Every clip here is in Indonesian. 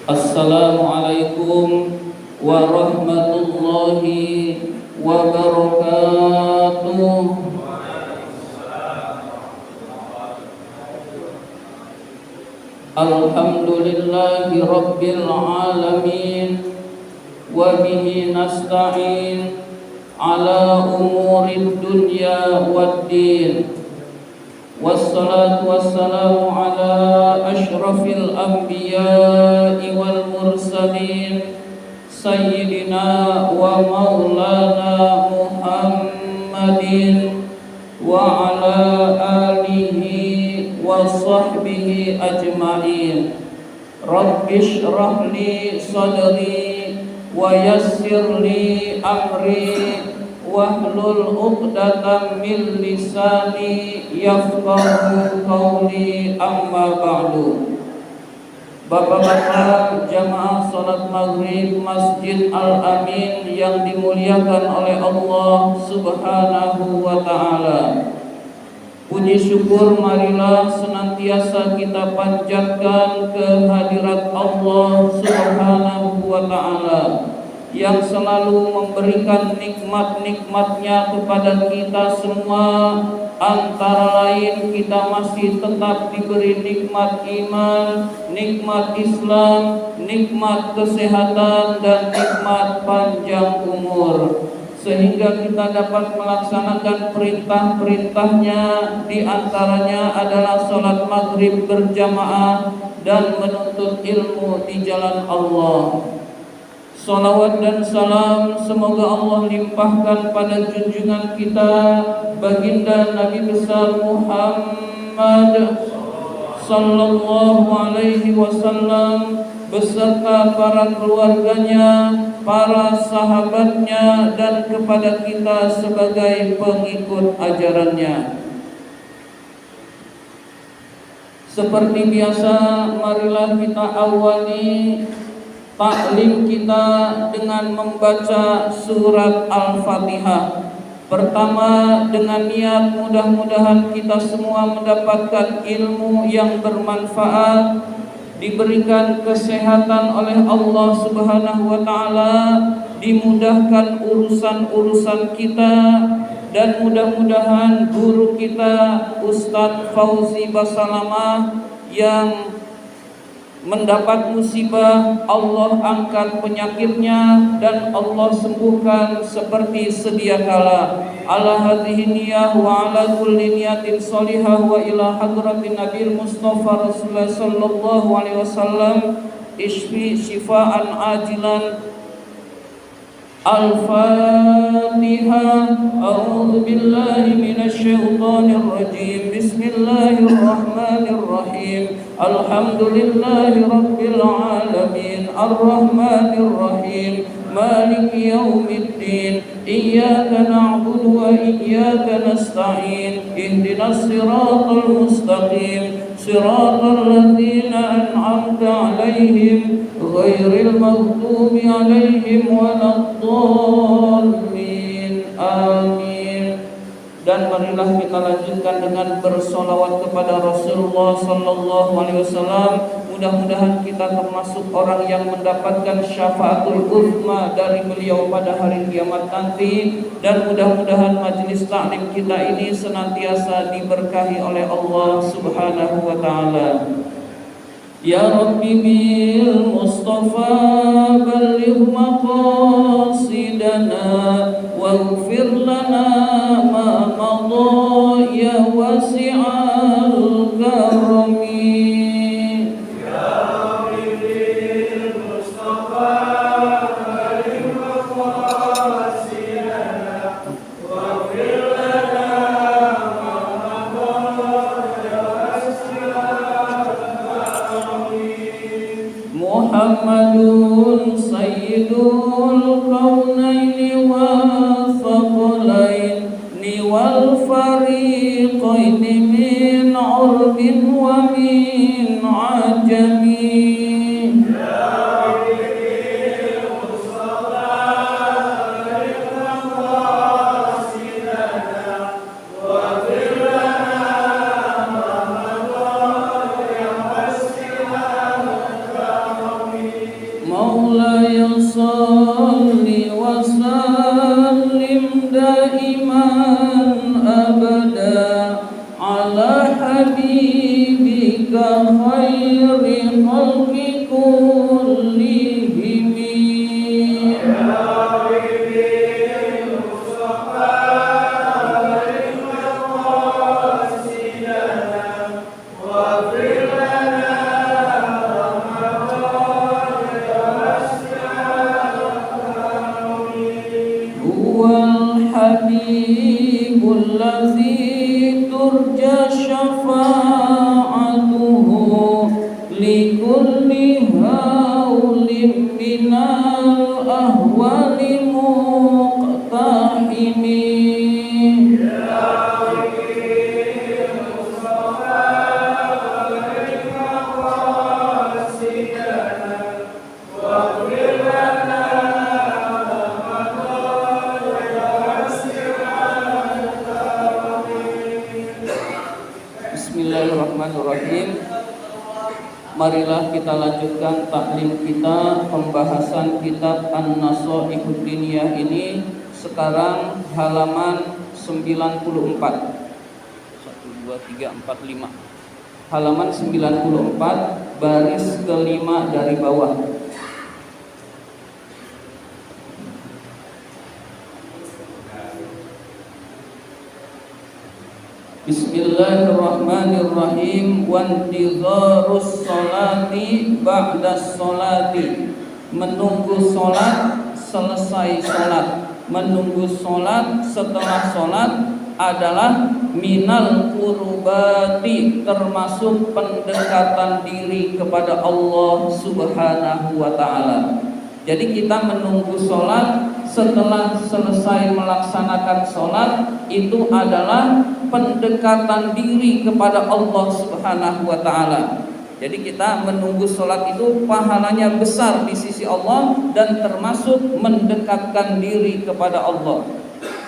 Assalamualaikum warahmatullahi wabarakatuh. Alhamdulillahi rabbil alamin, wa bihi nasta'in ala umurid dunya waddin. Wassalatu wassalamu ala ashrafil anbiya'i wal mursalin sayyidina wa maulana Muhammadin wa ala alihi wa sahbihi ajma'in. Rabbi shrah li sadri wa yassir li amri wahlul 'uqdatam min lisani yafqahu qawli, amma ba'du. Bapak-bapak jamaah salat maghrib Masjid Al-Amin yang dimuliakan oleh Allah Subhanahu wa ta'ala, puji syukur marilah senantiasa kita panjatkan kehadirat Allah Subhanahu wa ta'ala yang selalu memberikan nikmat-nikmatnya kepada kita semua. Antara lain kita masih tetap diberi nikmat iman, nikmat Islam, nikmat kesehatan, dan nikmat panjang umur, sehingga kita dapat melaksanakan perintah-perintahnya. Di antaranya adalah sholat maghrib berjamaah dan menuntut ilmu di jalan Allah. Salawat dan salam semoga Allah limpahkan pada junjungan kita baginda Nabi besar Muhammad sallallahu alaihi wasallam beserta para keluarganya, para sahabatnya, dan kepada kita sebagai pengikut ajarannya. Seperti biasa, marilah kita awali taklim kita dengan membaca surat Al-Fatihah. Pertama, dengan niat mudah-mudahan kita semua mendapatkan ilmu yang bermanfaat, diberikan kesehatan oleh Allah Subhanahu wa ta'ala, dimudahkan urusan-urusan kita, dan mudah-mudahan guru kita Ustadz Fauzi Basalamah yang mendapat musibah, Allah angkat penyakitnya dan Allah sembuhkan seperti sedia kala. Ala hadhihi niyah wa ala kulli niyatin sholihah wa ila hadratin Nabi Mustafa Rasulullah sallallahu alaihi wasallam ishfi shifaan ajilan. Al-Fatihah. A'udzu billahi minasy syaithanir rajim. Bismillahirrahmanirrahim. Alhamdulillahi rabbil alamin. Ar-Rahmanir Rahim. Maliki yaumiddin. Iyyaka na'budu wa iyyaka nasta'in. Ihdinas siratal mustaqim. Siratal ladzina an'amta 'alaihim ghairil maghdubi 'alaihim waladdallin. Amin. Dan marilah kita lanjutkan dengan bersolawat kepada Rasulullah sallallahu alaihi wasallam. Mudah-mudahan kita termasuk orang yang mendapatkan syafaatul uzma dari beliau pada hari kiamat nanti, dan mudah-mudahan majelis taklim kita ini senantiasa diberkahi oleh Allah Subhanahu wa ta'ala. Ya Rabbi bil Mustafa balligh maqasidana waghfir lana ma madha ya wasi'al karami. Muhammadun sayyidul kaunaini wa thaqalaini wal fariqaini min urbin wa min ajami. sallim daiman abada ala habibika khairi khalqi kullihim. Habibul ladzi turja syafa'atuhu likulli haulin minal ahwali muqtahimi. Bismillahirrahmanirrahim. Marilah kita lanjutkan taklim kita, pembahasan kitab An-Nasaihud Diniyah ini. Sekarang halaman 94. 1, 2, 3, 4, 5. Halaman 94, baris kelima dari bawah. Bismillahirrahmanirrahim. Wantidharus sholati ba'das sholati. Menunggu sholat selesai sholat. Menunggu sholat setelah sholat adalah minal qurbati, termasuk pendekatan diri kepada Allah Subhanahu wa ta'ala. Jadi kita menunggu sholat setelah selesai melaksanakan sholat itu adalah pendekatan diri kepada Allah Subhanahu wa ta'ala. Jadi kita menunggu sholat itu pahalanya besar di sisi Allah dan termasuk mendekatkan diri kepada Allah.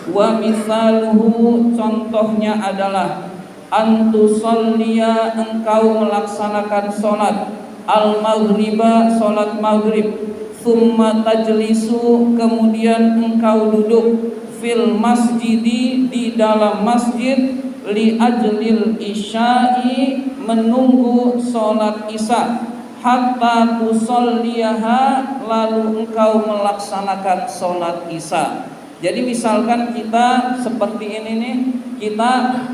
Wa misaluhu, contohnya adalah antusalliya, engkau melaksanakan sholat al-maghriba, sholat maghrib, summa tajlisu, kemudian engkau duduk, fil masjidi, di dalam masjid, li ajlil isya'i, menunggu sholat isya, hatta tusalliyaha, lalu engkau melaksanakan sholat isya. Jadi misalkan kita seperti ini nih, kita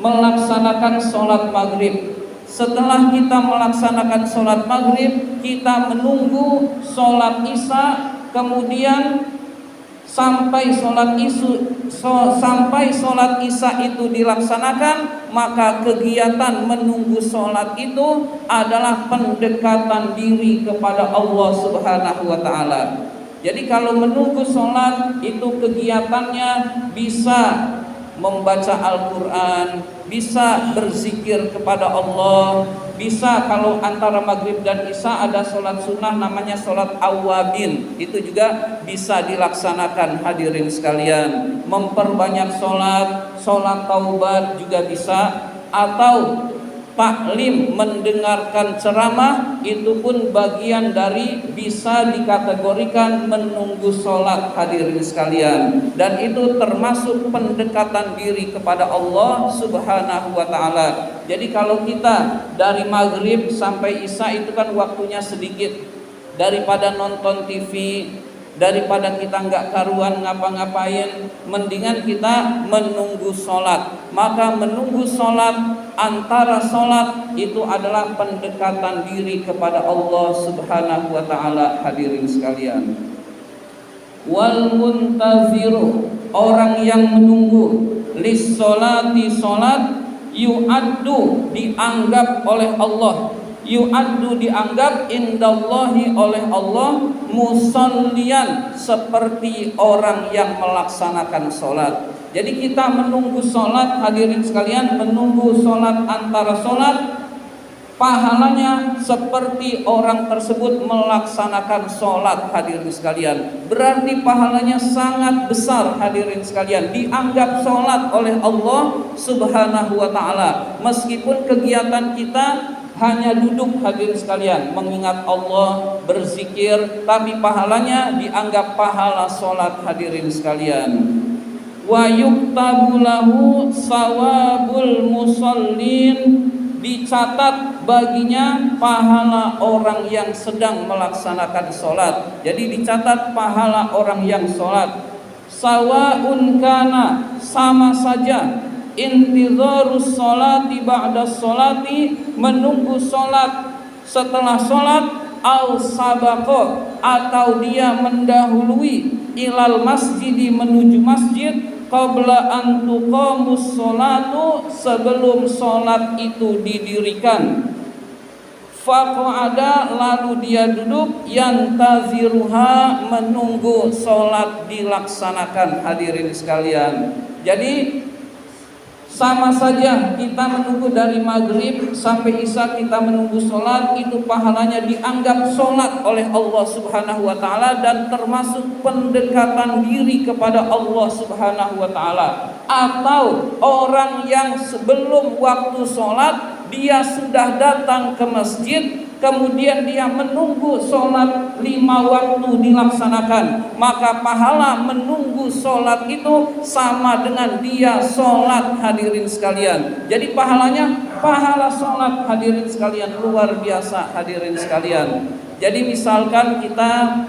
melaksanakan sholat maghrib. Setelah kita melaksanakan sholat maghrib, kita menunggu sholat isya, kemudian sampai sholat isya itu dilaksanakan, maka kegiatan menunggu sholat itu adalah pendekatan diri kepada Allah Subhanahu wa ta'ala. Jadi kalau menunggu sholat itu kegiatannya bisa membaca Al-Quran, bisa berzikir kepada Allah, bisa kalau antara maghrib dan isya ada sholat sunnah namanya sholat awabin, itu juga bisa dilaksanakan hadirin sekalian. Memperbanyak sholat, sholat taubat juga bisa, atau taklim, mendengarkan ceramah, itu pun bagian dari bisa dikategorikan menunggu sholat hadirin sekalian. Dan itu termasuk pendekatan diri kepada Allah Subhanahu wa ta'ala. Jadi kalau kita dari maghrib sampai isya itu kan waktunya sedikit, daripada nonton TV, daripada kita nggak karuan ngapa-ngapain, mendingan kita menunggu sholat. Maka menunggu sholat, antara sholat itu adalah pendekatan diri kepada Allah Subhanahu wa ta'ala hadirin sekalian. Wal muntaziru, orang yang menunggu, lis sholati, sholat, yu'addu, dianggap oleh Allah, yu'addu, dianggap indallahi, oleh Allah, musallian, seperti orang yang melaksanakan sholat. Jadi kita menunggu sholat hadirin sekalian, menunggu sholat, antara sholat, pahalanya seperti orang tersebut melaksanakan sholat hadirin sekalian. Berarti pahalanya sangat besar hadirin sekalian, dianggap sholat oleh Allah Subhanahu wa ta'ala. Meskipun kegiatan kita hanya duduk hadirin sekalian, mengingat Allah, berzikir, tapi pahalanya dianggap pahala sholat hadirin sekalian. Wa yuktabu lahu sawabul musallin, dicatat baginya pahala orang yang sedang melaksanakan sholat. Jadi dicatat pahala orang yang sholat. Sawaun kana, sama saja, intidharus sholati ba'da sholati, menunggu sholat setelah sholat, au sabaqo, atau dia mendahului, ilal masjidi, menuju masjid, qabla an tuqamus sholatu, sebelum sholat itu didirikan. Faqa'ada, lalu dia duduk, yantaziruha, menunggu sholat dilaksanakan hadirin sekalian. Jadi sama saja kita menunggu dari maghrib sampai isya, kita menunggu sholat, itu pahalanya dianggap sholat oleh Allah subhanahu wa ta'ala, dan termasuk pendekatan diri kepada Allah subhanahu wa ta'ala. Atau orang yang sebelum waktu sholat dia sudah datang ke masjid, kemudian dia menunggu sholat 5 waktu dilaksanakan, maka pahala menunggu sholat itu sama dengan dia sholat hadirin sekalian. Jadi pahalanya pahala sholat hadirin sekalian, luar biasa hadirin sekalian. Jadi misalkan kita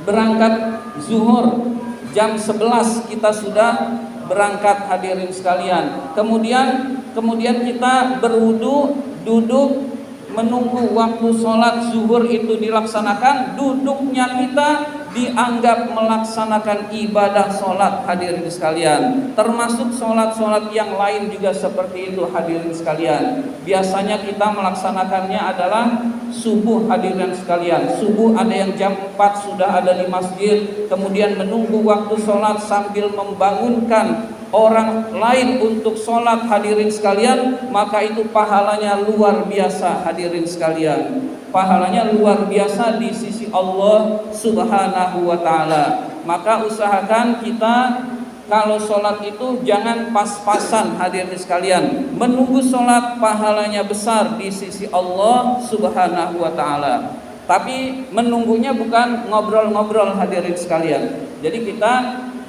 berangkat zuhur jam 11, kita sudah berangkat hadirin sekalian. Kemudian kita berwudu, duduk menunggu waktu sholat zuhur itu dilaksanakan. Duduknya kita dianggap melaksanakan ibadah sholat hadirin sekalian. Termasuk sholat-sholat yang lain juga seperti itu hadirin sekalian. Biasanya kita melaksanakannya adalah subuh hadirin sekalian. Subuh ada yang jam 4 sudah ada di masjid, kemudian menunggu waktu sholat sambil membangunkan orang lain untuk sholat hadirin sekalian, maka itu pahalanya luar biasa hadirin sekalian. Pahalanya luar biasa di sisi Allah subhanahu wa ta'ala. Maka usahakan kita kalau sholat itu jangan pas-pasan hadirin sekalian. Menunggu sholat pahalanya besar di sisi Allah subhanahu wa ta'ala. Tapi menunggunya bukan ngobrol-ngobrol hadirin sekalian. Jadi kita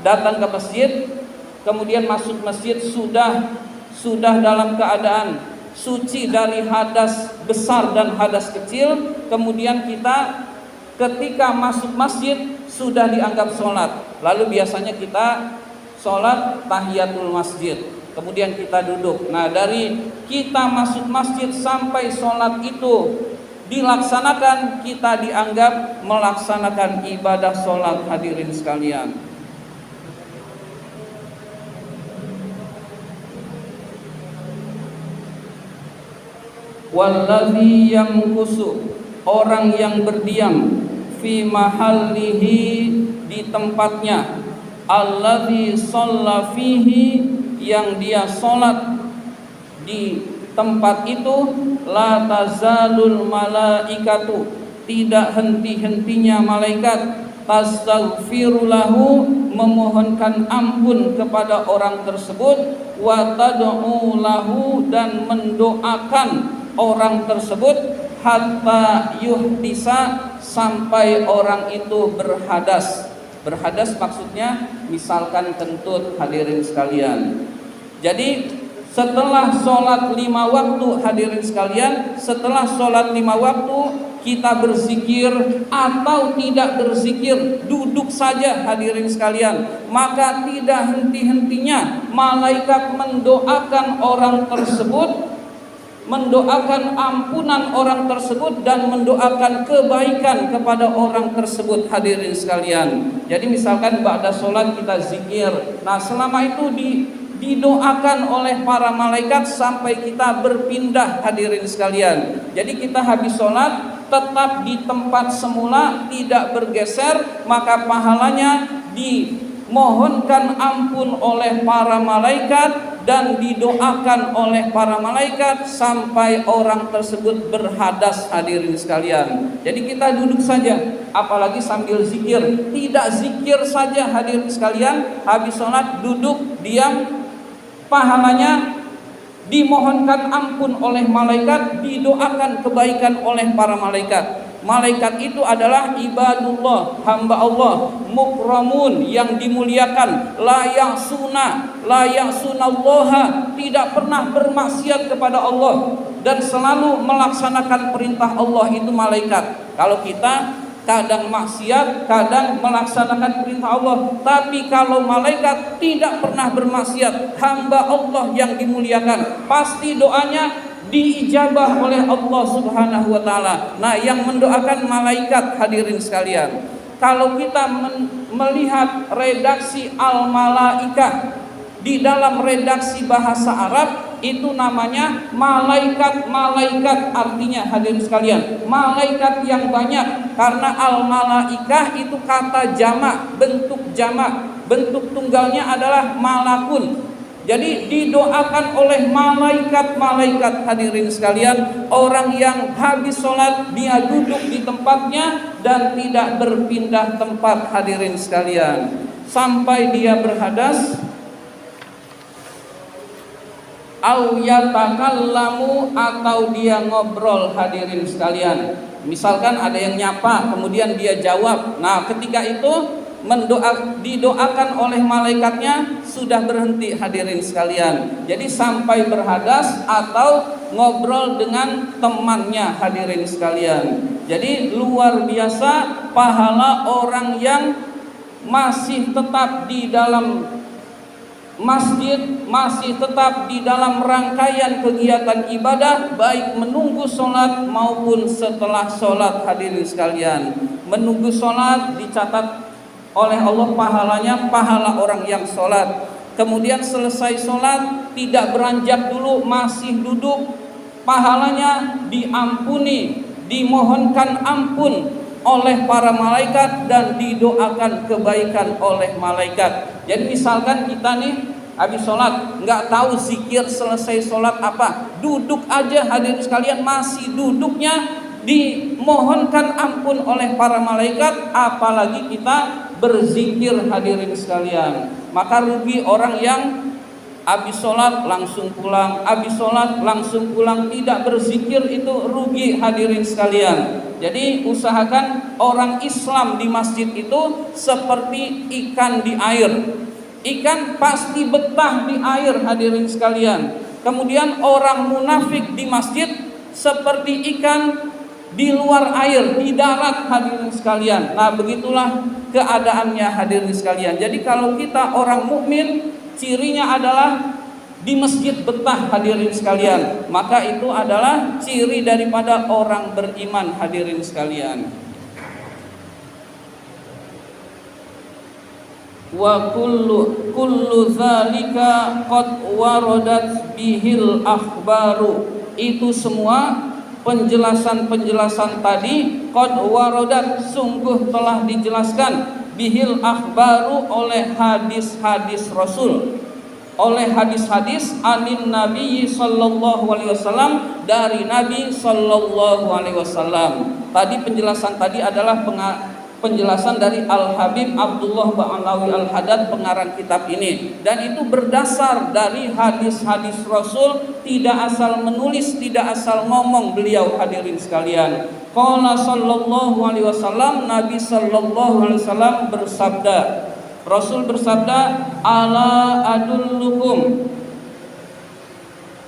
datang ke masjid, kemudian masuk masjid sudah dalam keadaan suci dari hadas besar dan hadas kecil. Kemudian kita ketika masuk masjid sudah dianggap sholat. Lalu biasanya kita sholat tahiyatul masjid, kemudian kita duduk. Nah, dari kita masuk masjid sampai sholat itu dilaksanakan, kita dianggap melaksanakan ibadah sholat hadirin sekalian. Wallazi yamkusu, orang yang berdiam, fi mahallihi, di tempatnya, allazi shalla fihi, yang dia sholat di tempat itu, la tazalul malaikatu, tidak henti-hentinya malaikat, tastaghfiru lahu, memohonkan ampun kepada orang tersebut, wa tad'u lahu, dan mendoakan orang tersebut, hatta yuhdisa, sampai orang itu berhadas. Berhadas maksudnya misalkan kentut hadirin sekalian. Jadi setelah sholat 5 waktu hadirin sekalian, setelah sholat 5 waktu kita berzikir atau tidak berzikir, duduk saja hadirin sekalian, maka tidak henti-hentinya malaikat mendoakan orang tersebut, mendoakan ampunan orang tersebut, dan mendoakan kebaikan kepada orang tersebut hadirin sekalian. Jadi misalkan ba'da sholat kita zikir, nah selama itu didoakan oleh para malaikat sampai kita berpindah hadirin sekalian. Jadi kita habis sholat tetap di tempat semula, tidak bergeser, maka pahalanya dimohonkan ampun oleh para malaikat dan didoakan oleh para malaikat sampai orang tersebut berhadas hadirin sekalian. Jadi kita duduk saja, apalagi sambil zikir. Tidak zikir saja hadirin sekalian, habis sholat duduk diam, pahalanya dimohonkan ampun oleh malaikat, didoakan kebaikan oleh para malaikat. Malaikat itu adalah ibadullah, hamba Allah, mukramun, yang dimuliakan, la ya'sunallaha, tidak pernah bermaksiat kepada Allah dan selalu melaksanakan perintah Allah. Itu malaikat. Kalau kita kadang maksiat, kadang melaksanakan perintah Allah, tapi kalau malaikat tidak pernah bermaksiat, hamba Allah yang dimuliakan, pasti doanya diijabah oleh Allah Subhanahu wa taala. Nah, yang mendoakan malaikat, hadirin sekalian. Kalau kita melihat redaksi al-malaikah di dalam redaksi bahasa Arab, itu namanya malaikat-malaikat, artinya hadirin sekalian, malaikat yang banyak, karena al-malaikah itu kata jamak, bentuk tunggalnya adalah malakun. Jadi didoakan oleh malaikat-malaikat, hadirin sekalian. Orang yang habis sholat dia duduk di tempatnya dan tidak berpindah tempat, hadirin sekalian, sampai dia berhadas. Au yatakallamu, atau dia ngobrol, hadirin sekalian. Misalkan ada yang nyapa, kemudian dia jawab. Nah, ketika itu didoakan oleh malaikatnya sudah berhenti, hadirin sekalian. Jadi sampai berhadas atau ngobrol dengan temannya, hadirin sekalian. Jadi luar biasa pahala orang yang masih tetap di dalam masjid, masih tetap di dalam rangkaian kegiatan ibadah, baik menunggu sholat maupun setelah sholat, hadirin sekalian. Menunggu sholat dicatat oleh Allah pahalanya pahala orang yang sholat. Kemudian selesai sholat tidak beranjak dulu, masih duduk, pahalanya diampuni, dimohonkan ampun oleh para malaikat dan didoakan kebaikan oleh malaikat. Jadi misalkan kita nih habis sholat nggak tahu zikir selesai sholat apa, duduk aja, hadirin sekalian, masih duduknya dimohonkan ampun oleh para malaikat, apalagi kita berzikir, hadirin sekalian. Maka rugi orang yang habis sholat langsung pulang, habis sholat langsung pulang, tidak berzikir, itu rugi, hadirin sekalian. Jadi usahakan orang Islam di masjid itu seperti ikan di air. Ikan pasti betah di air, hadirin sekalian. Kemudian orang munafik di masjid seperti ikan di luar air, di darat, hadirin sekalian. Nah, begitulah keadaannya, hadirin sekalian. Jadi kalau kita orang mukmin, cirinya adalah di masjid betah, hadirin sekalian. Maka itu adalah ciri daripada orang beriman, hadirin sekalian. Wa kullu zalika qad waradat bihil akhbaru. Itu semua penjelasan-penjelasan tadi qad waradat, sungguh telah dijelaskan, bihil akhbaru, oleh hadis-hadis Rasul, oleh hadis-hadis anin Nabi sallallahu alaihi wasallam, dari Nabi sallallahu alaihi wasallam. Tadi penjelasan tadi adalah penjelasan dari Al-Habib Abdullah Ba'alawi Al-Haddad, pengarang kitab ini, dan itu berdasar dari hadis-hadis Rasul, tidak asal menulis, tidak asal ngomong beliau, hadirin sekalian. Qala sallallahu alaihi wasallam, Nabi sallallahu alaihi wasallam bersabda, Rasul bersabda, ala adullukum,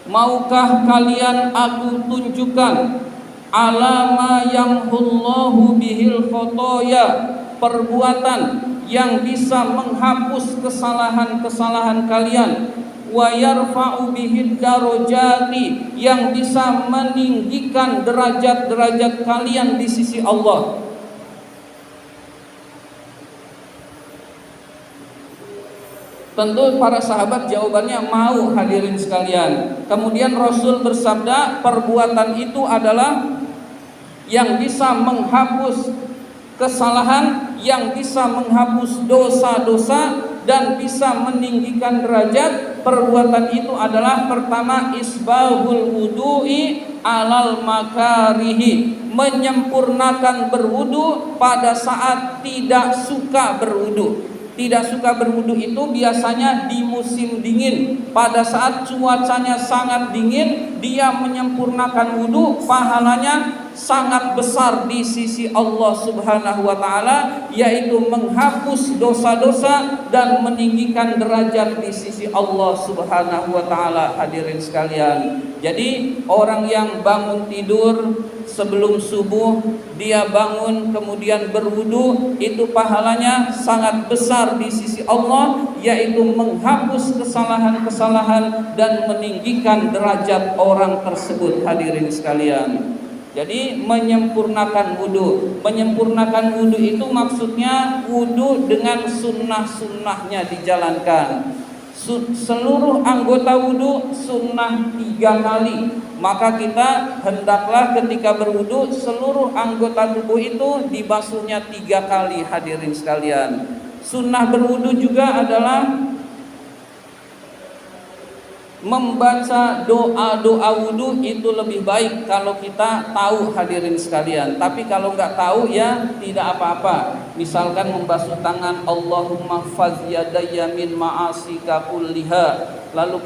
maukah kalian aku tunjukkan, alama yamhullahu bihil khotoya, perbuatan yang bisa menghapus kesalahan-kesalahan kalian, wa yarfa'u bihid darajati, yang bisa meninggikan derajat-derajat kalian di sisi Allah. Tentu para sahabat jawabannya mau, hadirin sekalian. Kemudian Rasul bersabda, perbuatan itu adalah yang bisa menghapus kesalahan, yang bisa menghapus dosa-dosa, dan bisa meninggikan derajat. Perbuatan itu adalah, pertama, isbahul wudu'i alal makarihi, menyempurnakan berwudu pada saat tidak suka berwudu. Tidak suka berwudu itu biasanya di musim dingin. Pada saat cuacanya sangat dingin, dia menyempurnakan wudu, pahalanya sangat besar di sisi Allah Subhanahu wa taala, yaitu menghapus dosa-dosa dan meninggikan derajat di sisi Allah Subhanahu wa taala. Hadirin sekalian, jadi orang yang bangun tidur sebelum subuh, dia bangun kemudian berwudu, itu pahalanya sangat besar di sisi Allah, yaitu menghapus kesalahan-kesalahan dan meninggikan derajat orang tersebut. Hadirin sekalian, jadi menyempurnakan wudu. Menyempurnakan wudu itu maksudnya wudu dengan sunnah-sunnahnya dijalankan. Seluruh anggota wudu sunnah 3 kali. Maka kita hendaklah ketika berwudu seluruh anggota tubuh itu dibasuhnya 3 kali. Hadirin sekalian, sunnah berwudu juga adalah membaca doa-doa wudu. Itu lebih baik kalau kita tahu, hadirin sekalian. Tapi kalau nggak tahu ya tidak apa-apa. Misalkan membasuh tangan, Allahumma faz yadayya min ma'asika kulliha. Lalu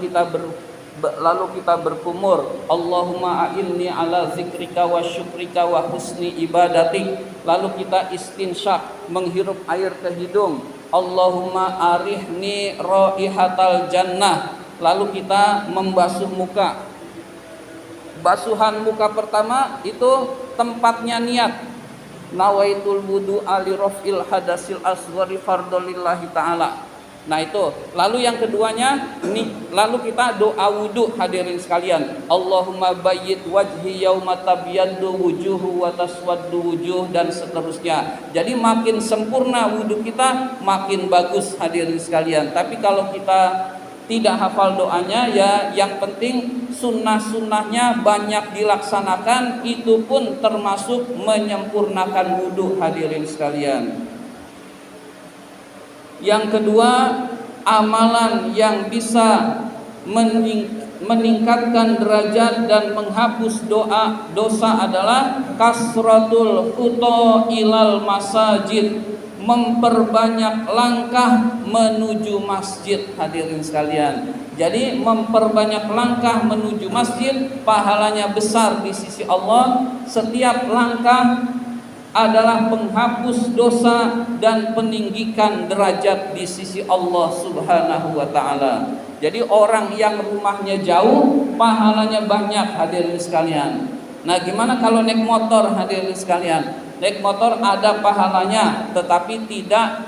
kita berkumur, Allahumma a'inni ala zikrika wa syukrika wa husni ibadatik. Lalu kita istinsyak, menghirup air ke hidung, Allahumma arihni raihatal jannah. Lalu kita membasuh muka. Basuhan muka pertama itu tempatnya niat, nawaitul wudu ali rafil hadasil asghari fardolillahi ta'ala. Nah itu. Lalu yang keduanya lalu kita doa wudu. Hadirin sekalian, Allahumma bayyid wajhi yauma tabyaddu wujuhu wa taswaddu wujuh, dan seterusnya. Jadi makin sempurna wudu kita makin bagus, hadirin sekalian. Tapi kalau kita tidak hafal doanya, ya yang penting sunnah-sunnahnya banyak dilaksanakan, itu pun termasuk menyempurnakan wudu. Hadirin sekalian, yang kedua, amalan yang bisa meningkatkan derajat dan menghapus dosa adalah kasratul khuta ilal masajid, memperbanyak langkah menuju masjid. Hadirin sekalian, jadi memperbanyak langkah menuju masjid pahalanya besar di sisi Allah. Setiap langkah adalah penghapus dosa dan peninggikan derajat di sisi Allah Subhanahu wa taala. Jadi orang yang rumahnya jauh pahalanya banyak, hadirin sekalian. Nah, gimana kalau naik motor, hadirin sekalian? Naik motor ada pahalanya, tetapi tidak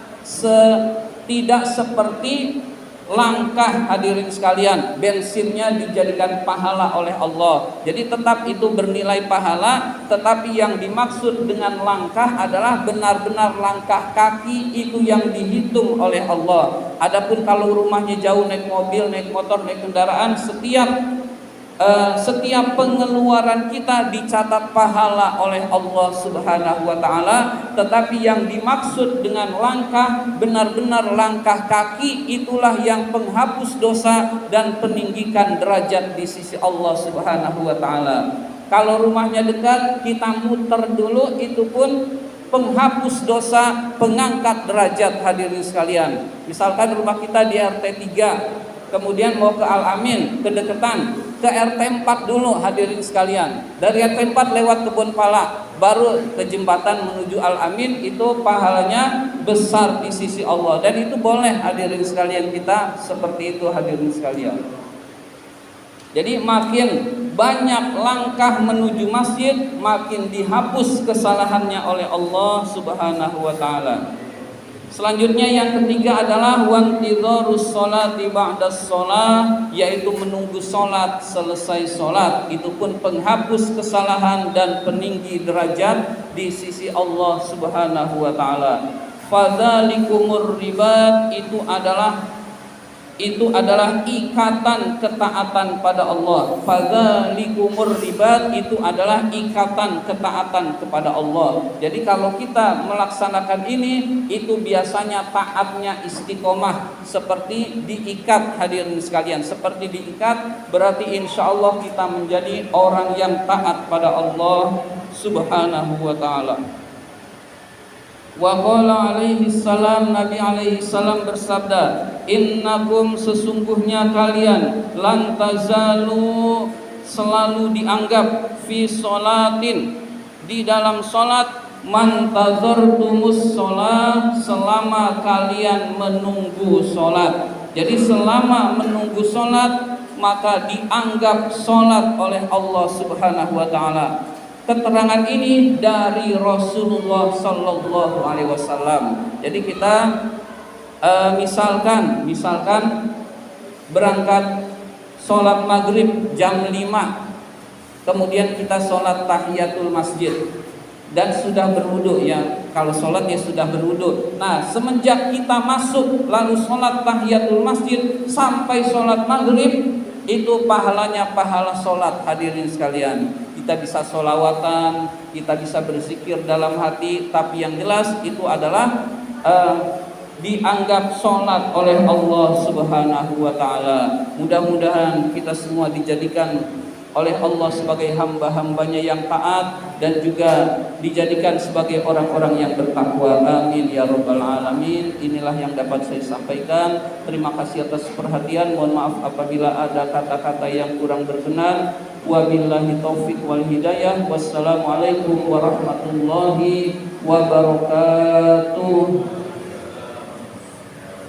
seperti langkah, hadirin sekalian. Bensinnya dijadikan pahala oleh Allah. Jadi tetap itu bernilai pahala, tetapi yang dimaksud dengan langkah adalah benar-benar langkah kaki, itu yang dihitung oleh Allah. Adapun kalau rumahnya jauh, naik mobil, naik motor, naik kendaraan, setiap pengeluaran kita dicatat pahala oleh Allah Subhanahu wa taala, tetapi yang dimaksud dengan langkah benar-benar langkah kaki, itulah yang penghapus dosa dan peninggikan derajat di sisi Allah Subhanahu wa taala. Kalau rumahnya dekat, kita muter dulu, itu pun penghapus dosa, pengangkat derajat, hadirin sekalian. Misalkan rumah kita di RT 3, kemudian mau ke Al-Amin, kedekatan, ke RT 4 dulu, hadirin sekalian. Dari RT 4 lewat Kebun Pala, baru ke jembatan menuju Al-Amin, itu pahalanya besar di sisi Allah. Dan itu boleh, hadirin sekalian, kita seperti itu, hadirin sekalian. Jadi makin banyak langkah menuju masjid, makin dihapus kesalahannya oleh Allah Subhanahu wa taala. Selanjutnya yang ketiga adalah wantidharus sholati ba'das sholat, yaitu menunggu sholat selesai sholat. Itu pun penghapus kesalahan dan peninggi derajat di sisi Allah Subhanahu wa taala. Fadzalikumur ribat, itu adalah ikatan ketaatan pada Allah. Fadzalikumur ribat, itu adalah ikatan ketaatan kepada Allah. Jadi kalau kita melaksanakan ini, itu biasanya taatnya istiqomah, seperti diikat, hadirin sekalian. Seperti diikat, berarti insya Allah kita menjadi orang yang taat pada Allah Subhanahu wa ta'ala. Wa qala alaihi salam, Nabi alaihi salam bersabda, innakum sesungguhnya kalian lan tazalu selalu dianggap fi sholatin di dalam salat man tazartumus sholat selama kalian menunggu salat. Jadi selama menunggu salat maka dianggap salat oleh Allah Subhanahu wa taala. Keterangan ini dari Rasulullah Sallallahu Alaihi Wasallam. Jadi kita misalkan berangkat sholat maghrib jam 5, kemudian kita sholat tahiyatul masjid dan sudah berwudu ya. Kalau sholat ya sudah berwudu. Nah, semenjak kita masuk lalu sholat tahiyatul masjid sampai sholat maghrib, itu pahalanya pahala sholat. Hadirin sekalian, kita bisa sholawatan, kita bisa berzikir dalam hati, tapi yang jelas itu adalah dianggap sholat oleh Allah Subhanahu wa ta'ala. Mudah-mudahan kita semua dijadikan oleh Allah sebagai hamba-hambanya yang taat dan juga dijadikan sebagai orang-orang yang bertakwa. Amin ya rabbal alamin. Inilah yang dapat saya sampaikan. Terima kasih atas perhatian. Mohon maaf apabila ada kata-kata yang kurang berkenan. Wabillahi taufik wal hidayah. Wassalamualaikum warahmatullahi wabarakatuh.